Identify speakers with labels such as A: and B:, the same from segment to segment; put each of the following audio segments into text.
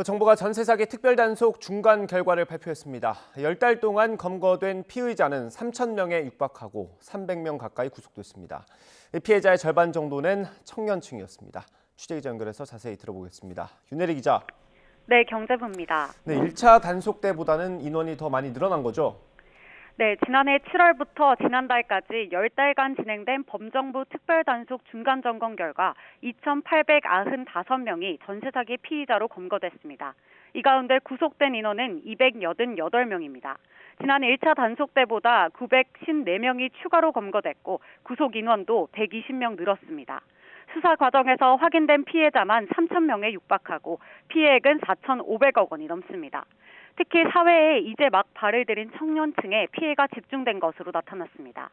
A: 정부가 전세 사기 특별단속 중간 결과를 발표했습니다. 10달 동안 검거된 피의자는 3,000명에 육박하고 300명 가까이 구속됐습니다. 피해자의 절반 정도는 청년층이었습니다. 취재기자 연결해서 자세히 들어보겠습니다. 윤혜리 기자.
B: 네, 경제부입니다.
A: 네, 1차 단속 때보다는 인원이 더 많이 늘어난 거죠?
B: 네, 지난해 7월부터 지난달까지 10달간 진행된 범정부 특별단속 중간점검 결과 2,895명이 전세 사기 피의자로 검거됐습니다. 이 가운데 구속된 인원은 288명입니다. 지난해 1차 단속 때보다 954명이 추가로 검거됐고 구속 인원도 120명 늘었습니다. 수사 과정에서 확인된 피해자만 3,000명에 육박하고 피해액은 4,500억 원이 넘습니다. 특히 사회에 이제 막 발을 들인 청년층에 피해가 집중된 것으로 나타났습니다.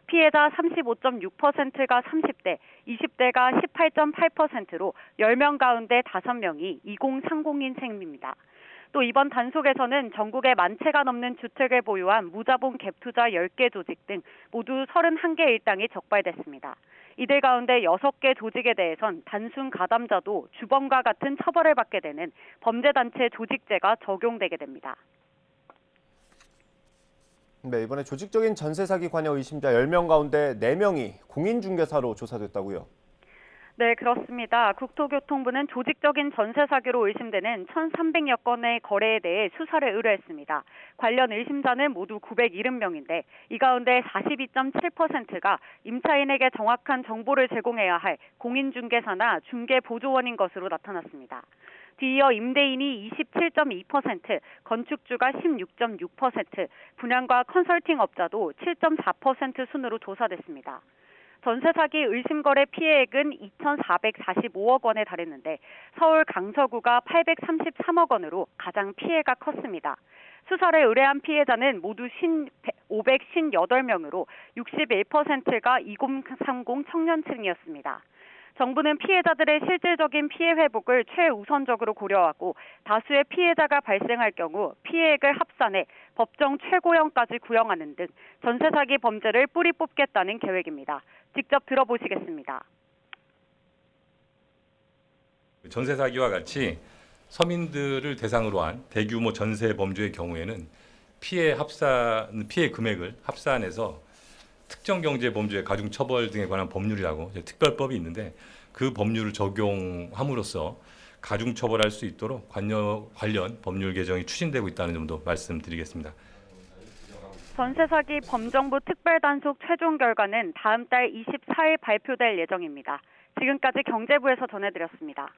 B: 피해자 35.6%가 30대, 20대가 18.8%로 10명 가운데 5명이 2030인생입니다. 또 이번 단속에서는 전국에 10,000채가 넘는 주택을 보유한 무자본 갭투자 10개 조직 등 모두 31개 일당이 적발됐습니다. 이들 가운데 6개 조직에 대해선 단순 가담자도 주범과 같은 처벌을 받게 되는 범죄단체 조직죄가 적용되게 됩니다.
A: 네, 이번에 조직적인 전세 사기 관여 의심자 10명 가운데 4명이 공인중개사로 조사됐다고요?
B: 네, 그렇습니다. 국토교통부는 조직적인 전세 사기로 의심되는 1,300여 건의 거래에 대해 수사를 의뢰했습니다. 관련 의심자는 모두 970명인데 이 가운데 42.7%가 임차인에게 정확한 정보를 제공해야 할 공인중개사나 중개보조원인 것으로 나타났습니다. 뒤이어 임대인이 27.2%, 건축주가 16.6%, 분양과 컨설팅 업자도 7.4% 순으로 조사됐습니다. 전세 사기 의심 거래 피해액은 2,445억 원에 달했는데 서울 강서구가 833억 원으로 가장 피해가 컸습니다. 수사를 의뢰한 피해자는 모두 558명으로 61%가 2030 청년층이었습니다. 정부는 피해자들의 실질적인 피해 회복을 최우선적으로 고려하고 다수의 피해자가 발생할 경우 피해액을 합산해 법정 최고형까지 구형하는 등 전세 사기 범죄를 뿌리 뽑겠다는 계획입니다. 직접 들어보시겠습니다.
C: 전세 사기와 같이 서민들을 대상으로 한 대규모 전세 범죄의 경우에는 피해 금액을 합산해서 특정 경제 범죄 가중 처벌 등에 관한 법률이라고 특별법이 있는데 그 법률을 적용함으로써 가중 처벌할 수 있도록 관련 법률 개정이 추진되고 있다는 점도 말씀드리겠습니다.
B: 전세 사기 범정부 특별단속 최종 결과는 다음 달 24일 발표될 예정입니다. 지금까지 경제부에서 전해드렸습니다.